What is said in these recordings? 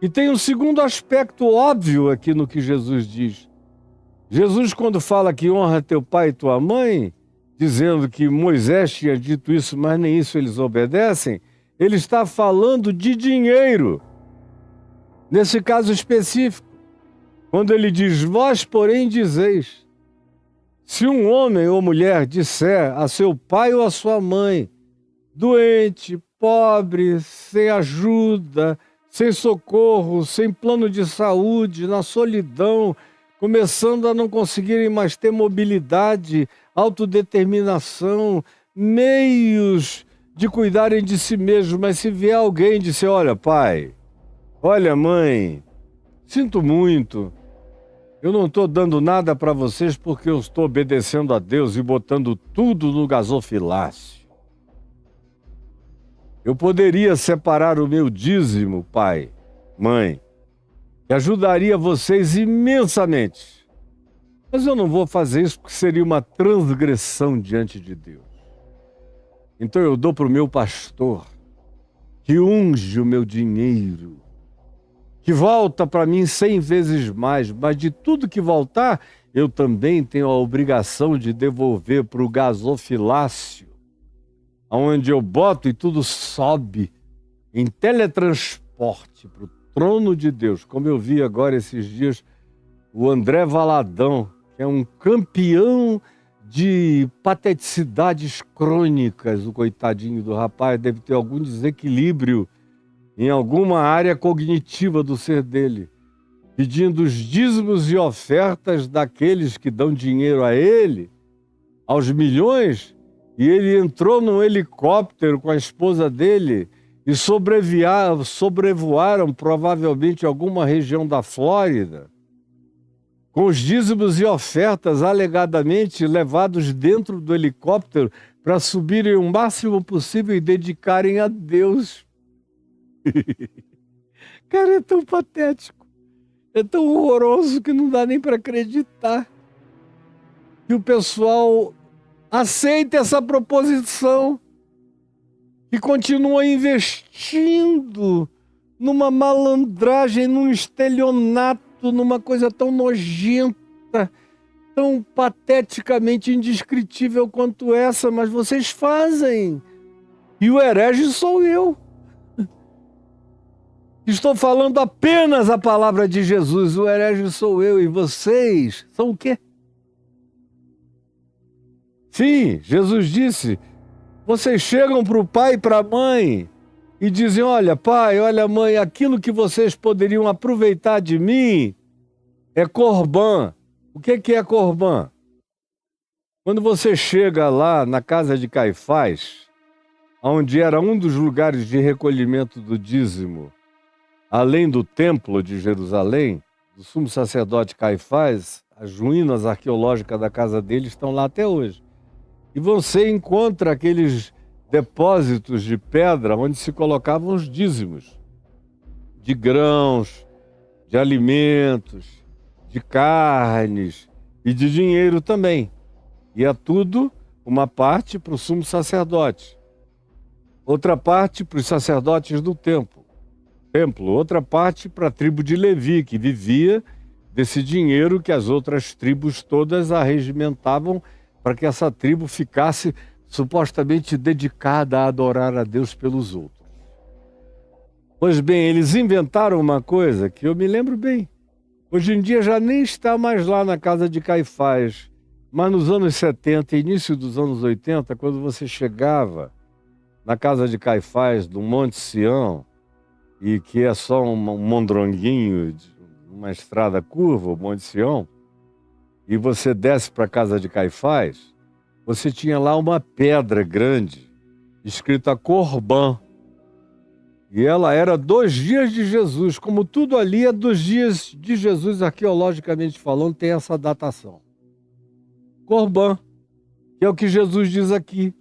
E tem um segundo aspecto óbvio aqui no que Jesus diz. Jesus, quando fala que honra teu pai e tua mãe, dizendo que Moisés tinha dito isso, mas nem isso eles obedecem, ele está falando de dinheiro. Nesse caso específico, quando ele diz, vós, porém, dizeis, se um homem ou mulher disser a seu pai ou a sua mãe, doente, pobre, sem ajuda, sem socorro, sem plano de saúde, na solidão, começando a não conseguirem mais ter mobilidade, autodeterminação, meios de cuidarem de si mesmos, mas se vier alguém e disser, olha pai, olha mãe, sinto muito, eu não estou dando nada para vocês porque eu estou obedecendo a Deus e botando tudo no gasofilácio. Eu poderia separar o meu dízimo, pai, mãe, que ajudaria vocês imensamente. Mas eu não vou fazer isso porque seria uma transgressão diante de Deus. Então eu dou para o meu pastor, que unge o meu dinheiro, que volta para mim 100 vezes mais, mas de tudo que voltar, eu também tenho a obrigação de devolver para o gasofilácio, onde eu boto e tudo sobe em teletransporte para o trono de Deus. Como eu vi agora esses dias, o André Valadão, que é um campeão de pateticidades crônicas, o coitadinho do rapaz deve ter algum desequilíbrio em alguma área cognitiva do ser dele, pedindo os dízimos e ofertas daqueles que dão dinheiro a ele, aos milhões, e ele entrou num helicóptero com a esposa dele e sobrevoaram provavelmente alguma região da Flórida, com os dízimos e ofertas alegadamente levados dentro do helicóptero para subirem o máximo possível e dedicarem a Deus. Cara, é tão patético, é tão horroroso que não dá nem para acreditar que o pessoal aceita essa proposição e continua investindo numa malandragem, num estelionato, numa coisa tão nojenta, tão pateticamente indescritível quanto essa, mas vocês fazem. E o herege sou eu. Estou falando apenas a palavra de Jesus, o herege sou eu e vocês são o quê? Sim, Jesus disse, vocês chegam para o pai e para a mãe e dizem, olha pai, olha mãe, aquilo que vocês poderiam aproveitar de mim é corbã. O que é corbã? Quando você chega lá na casa de Caifás, onde era um dos lugares de recolhimento do dízimo, além do templo de Jerusalém, do sumo sacerdote Caifás, as ruínas arqueológicas da casa dele estão lá até hoje. E você encontra aqueles depósitos de pedra onde se colocavam os dízimos de grãos, de alimentos, de carnes e de dinheiro também. E é tudo uma parte para o sumo sacerdote, outra parte para os sacerdotes do templo, outra parte para a tribo de Levi, que vivia desse dinheiro que as outras tribos todas arregimentavam para que essa tribo ficasse supostamente dedicada a adorar a Deus pelos outros. Pois bem, eles inventaram uma coisa que eu me lembro bem. Hoje em dia já nem está mais lá na casa de Caifás, mas nos anos 70, início dos anos 80, quando você chegava na casa de Caifás, do Monte Sião, e que é só um mondronguinho, uma estrada curva, o Monte Sião, e você desce para a casa de Caifás, você tinha lá uma pedra grande, escrita Corbã, e ela era 2 dias de Jesus, como tudo ali é 2 dias de Jesus, arqueologicamente falando, tem essa datação. Corbã, que é o que Jesus diz aqui.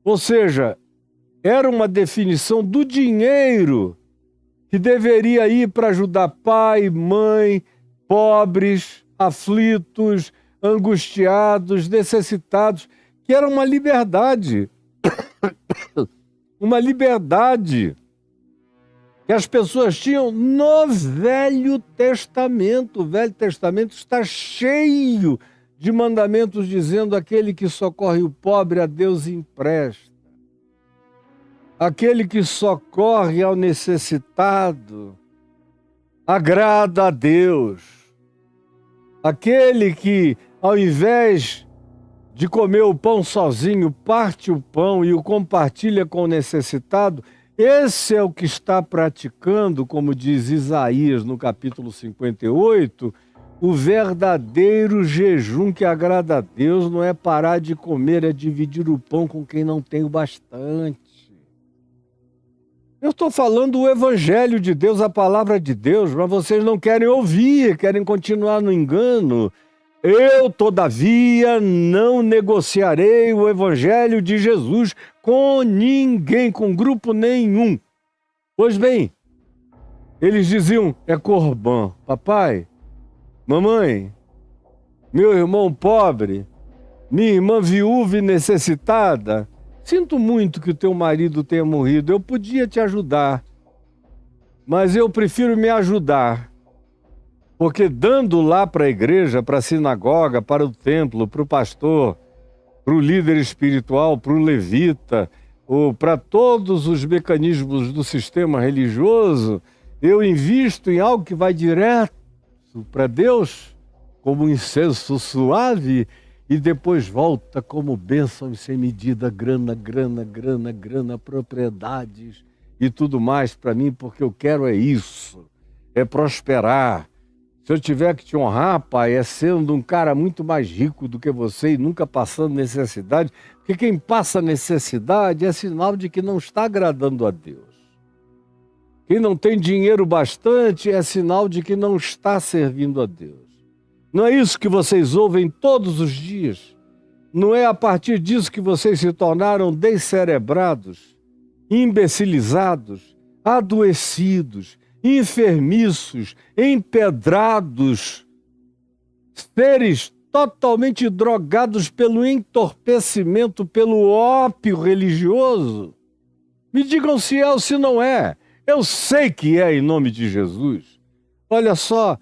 Ou seja, era uma definição do dinheiro que deveria ir para ajudar pai, mãe, pobres, aflitos, angustiados, necessitados, que era uma liberdade. Uma liberdade que que as pessoas tinham no Velho Testamento. O Velho Testamento está cheio de mandamentos dizendo: aquele que socorre o pobre a Deus empresta. Aquele que socorre ao necessitado agrada a Deus. Aquele que, ao invés de comer o pão sozinho, parte o pão e o compartilha com o necessitado, esse é o que está praticando, como diz Isaías no capítulo 58, o verdadeiro jejum que agrada a Deus. Não é parar de comer, é dividir o pão com quem não tem o bastante. Eu estou falando o Evangelho de Deus, a palavra de Deus, mas vocês não querem ouvir, querem continuar no engano. Eu, todavia, não negociarei o Evangelho de Jesus com ninguém, com grupo nenhum. Pois bem, eles diziam: é Corbã. Papai, mamãe, meu irmão pobre, minha irmã viúva e necessitada, sinto muito que o teu marido tenha morrido, eu podia te ajudar, mas eu prefiro me ajudar. Porque dando lá para a igreja, para a sinagoga, para o templo, para o pastor, para o líder espiritual, para o levita, ou para todos os mecanismos do sistema religioso, eu invisto em algo que vai direto para Deus, como um incenso suave, e depois volta como bênção sem medida, grana, propriedades e tudo mais para mim, porque eu quero é isso, é prosperar. Se eu tiver que te honrar, pai, é sendo um cara muito mais rico do que você e nunca passando necessidade, porque quem passa necessidade é sinal de que não está agradando a Deus. Quem não tem dinheiro bastante é sinal de que não está servindo a Deus. Não é isso que vocês ouvem todos os dias? Não é a partir disso que vocês se tornaram descerebrados, imbecilizados, adoecidos, enfermiços, empedrados, seres totalmente drogados pelo entorpecimento, pelo ópio religioso? Me digam se é ou se não é. Eu sei que é, em nome de Jesus. Olha só,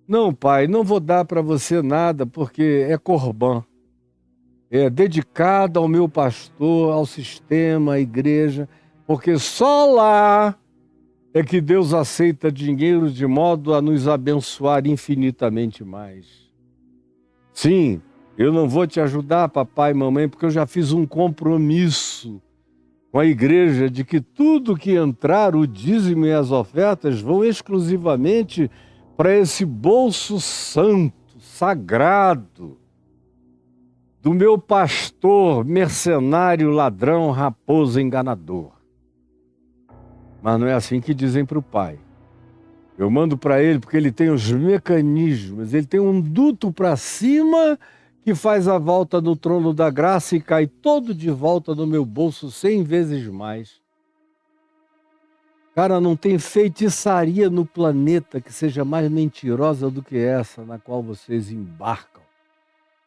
não, pai, não vou dar para você nada, porque é Corbã. É dedicado ao meu pastor, ao sistema, à igreja, porque só lá é que Deus aceita dinheiro de modo a nos abençoar infinitamente mais. Sim, eu não vou te ajudar, papai e mamãe, porque eu já fiz um compromisso com a igreja de que tudo que entrar, o dízimo e as ofertas, vão exclusivamente para esse bolso santo, sagrado, do meu pastor, mercenário, ladrão, raposo, enganador. Mas não é assim que dizem para o pai. Eu mando para ele porque ele tem os mecanismos, ele tem um duto para cima que faz a volta no trono da graça e cai todo de volta no meu bolso 100 vezes mais. Cara, não tem feitiçaria no planeta que seja mais mentirosa do que essa na qual vocês embarcam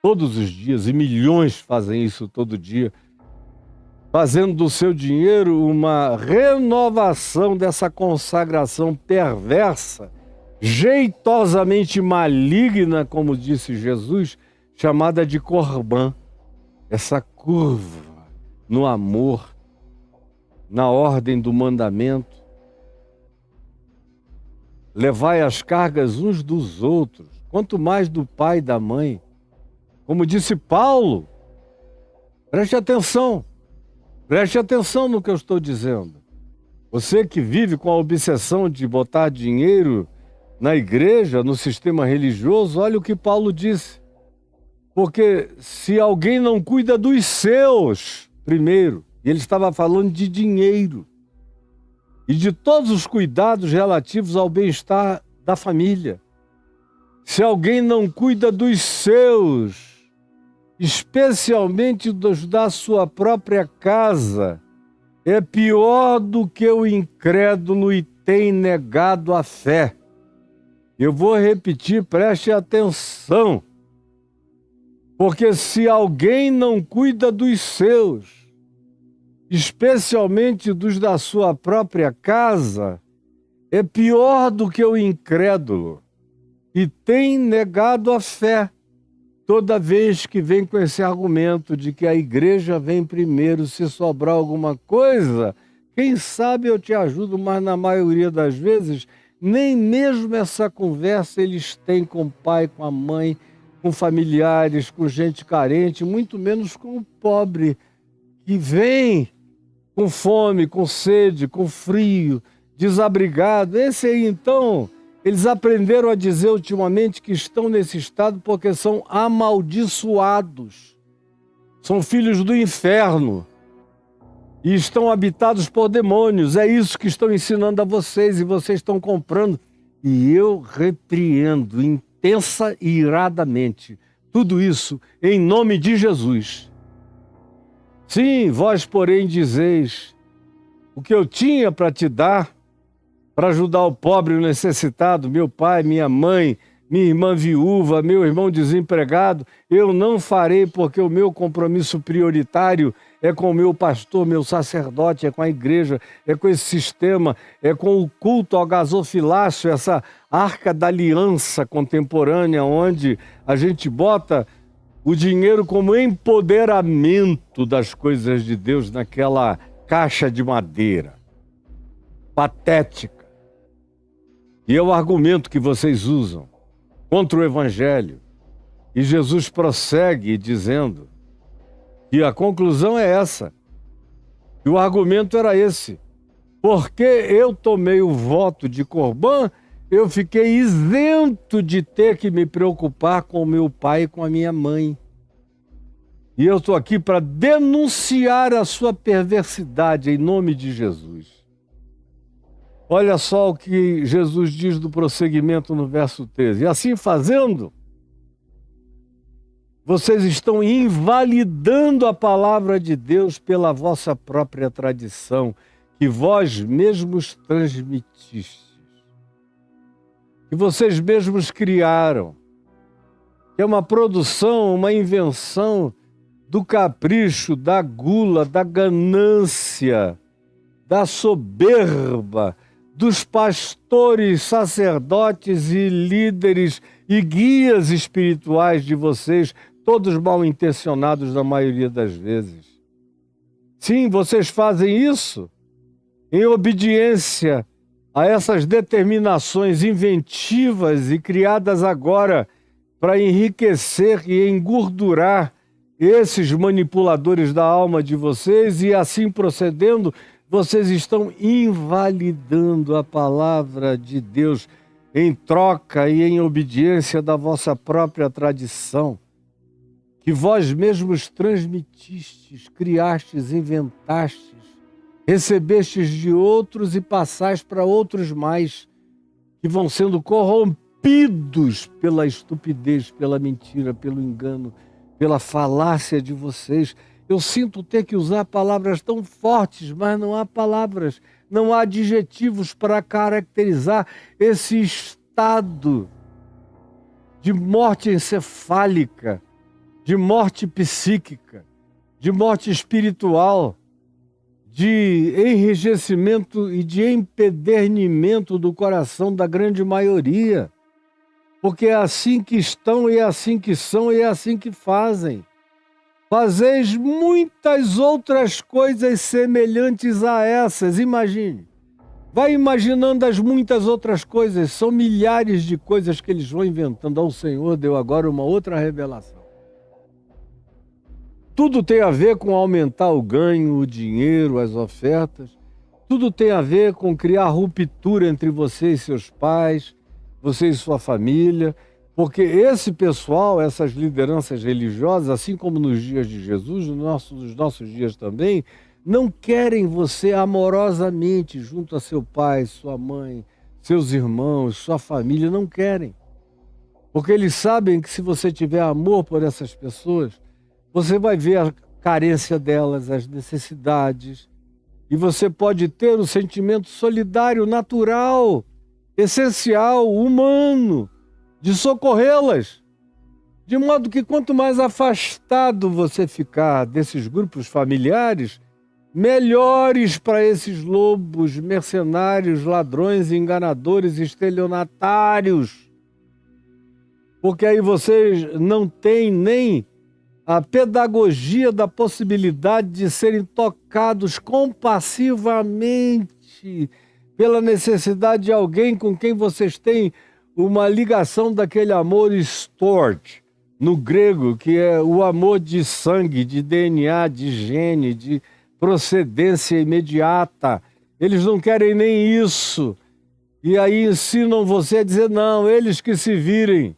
todos os dias, e milhões fazem isso todo dia, fazendo do seu dinheiro uma renovação dessa consagração perversa, jeitosamente maligna, como disse Jesus, chamada de Corbã. Essa curva no amor, na ordem do mandamento. Levai as cargas uns dos outros, quanto mais do pai e da mãe. Como disse Paulo, preste atenção no que eu estou dizendo. Você que vive com a obsessão de botar dinheiro na igreja, no sistema religioso, olha o que Paulo disse. Porque se alguém não cuida dos seus, primeiro, e ele estava falando de dinheiro, e de todos os cuidados relativos ao bem-estar da família. Se alguém não cuida dos seus, especialmente dos da sua própria casa, é pior do que o incrédulo e tem negado a fé. Eu vou repetir, preste atenção. Porque se alguém não cuida dos seus, especialmente dos da sua própria casa, é pior do que o incrédulo e tem negado a fé toda vez que vem com esse argumento de que a igreja vem primeiro, se sobrar alguma coisa, quem sabe eu te ajudo, mas na maioria das vezes, nem mesmo essa conversa eles têm com o pai, com a mãe, com familiares, com gente carente, muito menos com o pobre, que vem com fome, com sede, com frio, desabrigado. Esse aí, então, eles aprenderam a dizer ultimamente que estão nesse estado porque são amaldiçoados. São filhos do inferno e estão habitados por demônios. É isso que estão ensinando a vocês e vocês estão comprando. E eu repreendo intensa e iradamente tudo isso em nome de Jesus. Sim, vós, porém, dizeis: o que eu tinha para te dar, para ajudar o pobre e o necessitado, meu pai, minha mãe, minha irmã viúva, meu irmão desempregado, eu não farei, porque o meu compromisso prioritário é com o meu pastor, meu sacerdote, é com a igreja, é com esse sistema, é com o culto ao gasofilácio, essa arca da aliança contemporânea, onde a gente bota o dinheiro como empoderamento das coisas de Deus naquela caixa de madeira patética. E é o argumento que vocês usam contra o Evangelho. E Jesus prossegue dizendo que a conclusão é essa. E o argumento era esse. Porque eu tomei o voto de Corbã, eu fiquei isento de ter que me preocupar com o meu pai e com a minha mãe. E eu estou aqui para denunciar a sua perversidade em nome de Jesus. Olha só o que Jesus diz do prosseguimento no verso 13. E assim fazendo, vocês estão invalidando a palavra de Deus pela vossa própria tradição, que vós mesmos transmitistes, que vocês mesmos criaram, que é uma produção, uma invenção do capricho, da gula, da ganância, da soberba, dos pastores, sacerdotes e líderes e guias espirituais de vocês, todos mal intencionados na maioria das vezes. Sim, vocês fazem isso em obediência a essas determinações inventivas e criadas agora para enriquecer e engordurar esses manipuladores da alma de vocês, e assim procedendo, vocês estão invalidando a palavra de Deus em troca e em obediência da vossa própria tradição, que vós mesmos transmitistes, criastes, inventastes, recebestes de outros e passais para outros mais, que vão sendo corrompidos pela estupidez, pela mentira, pelo engano, pela falácia de vocês. Eu sinto ter que usar palavras tão fortes, mas não há palavras, não há adjetivos para caracterizar esse estado de morte encefálica, de morte psíquica, de morte espiritual, de enrijecimento e de empedernimento do coração da grande maioria. Porque é assim que estão, e é assim que são, e é assim que fazem. Fazeis muitas outras coisas semelhantes a essas. Imagine. Vai imaginando as muitas outras coisas. São milhares de coisas que eles vão inventando. O Senhor deu agora uma outra revelação. Tudo tem a ver com aumentar o ganho, o dinheiro, as ofertas. Tudo tem a ver com criar ruptura entre você e seus pais, você e sua família. Porque esse pessoal, essas lideranças religiosas, assim como nos dias de Jesus, nos nossos dias também, não querem você amorosamente junto a seu pai, sua mãe, seus irmãos, sua família, não querem. Porque eles sabem que se você tiver amor por essas pessoas, você vai ver a carência delas, as necessidades, e você pode ter o sentimento solidário, natural, essencial, humano, de socorrê-las, de modo que quanto mais afastado você ficar desses grupos familiares, melhores para esses lobos, mercenários, ladrões, enganadores, estelionatários. Porque aí vocês não têm nem a pedagogia da possibilidade de serem tocados compassivamente pela necessidade de alguém com quem vocês têm uma ligação daquele amor storge, no grego, que é o amor de sangue, de DNA, de gene, de procedência imediata. Eles não querem nem isso. E aí ensinam você a dizer, não, eles que se virem.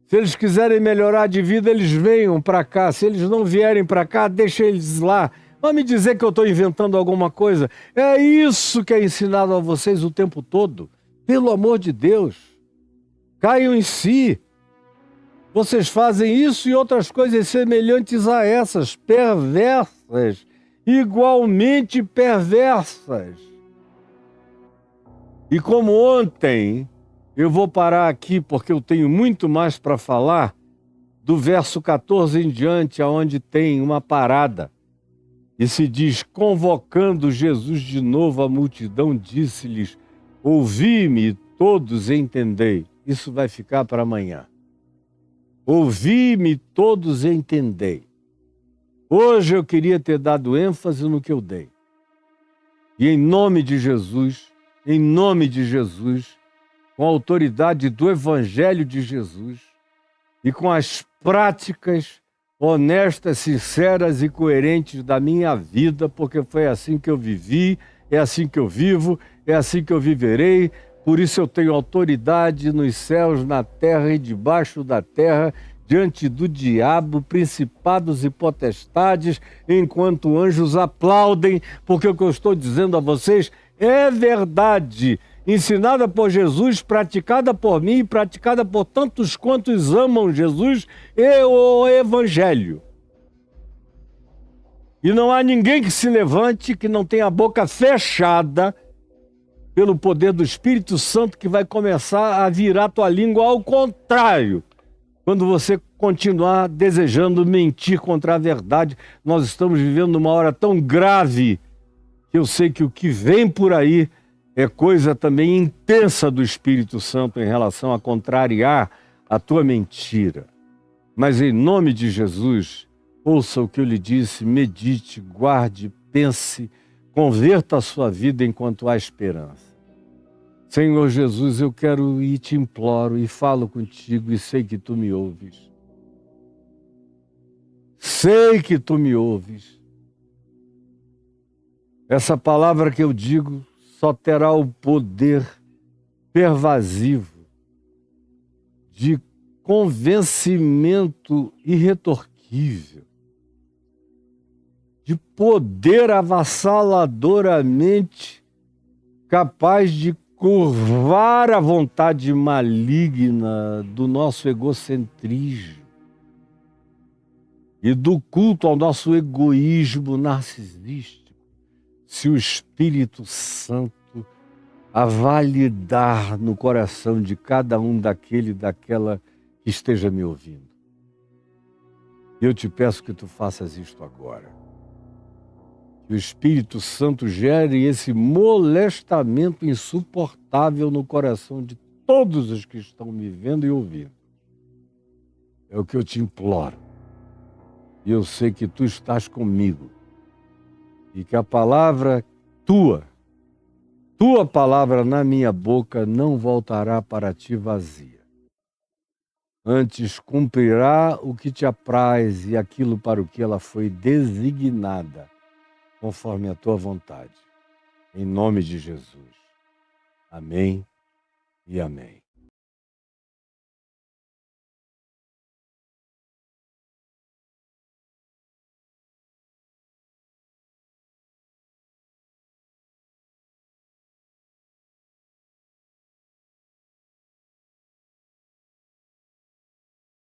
Se eles quiserem melhorar de vida, eles venham para cá. Se eles não vierem para cá, deixa eles lá. Vai me dizer que eu estou inventando alguma coisa. É isso que é ensinado a vocês o tempo todo. Pelo amor de Deus. Caiam em si. Vocês fazem isso e outras coisas semelhantes a essas, perversas, igualmente perversas. E como ontem, eu vou parar aqui porque eu tenho muito mais para falar, do verso 14 em diante, onde tem uma parada. E se diz, convocando Jesus de novo a multidão, disse-lhes, ouvi-me todos entendei. Isso vai ficar para amanhã. Ouvi-me todos entendei. Hoje eu queria ter dado ênfase no que eu dei. E em nome de Jesus, com a autoridade do Evangelho de Jesus e com as práticas honestas, sinceras e coerentes da minha vida, porque foi assim que eu vivi, é assim que eu vivo, é assim que eu viverei. Por isso eu tenho autoridade nos céus, na terra e debaixo da terra, diante do diabo, principados e potestades, enquanto anjos aplaudem, porque o que eu estou dizendo a vocês é verdade, ensinada por Jesus, praticada por mim e praticada por tantos quantos amam Jesus e o Evangelho. E não há ninguém que se levante que não tenha a boca fechada pelo poder do Espírito Santo, que vai começar a virar tua língua ao contrário. Quando você continuar desejando mentir contra a verdade, nós estamos vivendo uma hora tão grave que eu sei que o que vem por aí é coisa também intensa do Espírito Santo em relação a contrariar a tua mentira. Mas em nome de Jesus, ouça o que eu lhe disse, medite, guarde, pense, converta a sua vida enquanto há esperança. Senhor Jesus, eu quero e te imploro e falo contigo e sei que tu me ouves. Sei que tu me ouves. Essa palavra que eu digo só terá o poder pervasivo de convencimento irretorquível, de poder avassaladoramente capaz de curvar a vontade maligna do nosso egocentrismo e do culto ao nosso egoísmo narcisístico, se o Espírito Santo a validar no coração de cada um daquele e daquela que esteja me ouvindo. Eu te peço que tu faças isto agora. Que o Espírito Santo gere esse molestamento insuportável no coração de todos os que estão me vendo e ouvindo. É o que eu te imploro. E eu sei que tu estás comigo. E que a palavra tua palavra na minha boca não voltará para ti vazia. Antes cumprirá o que te apraz e aquilo para o que ela foi designada, conforme a tua vontade. Em nome de Jesus. Amém e amém.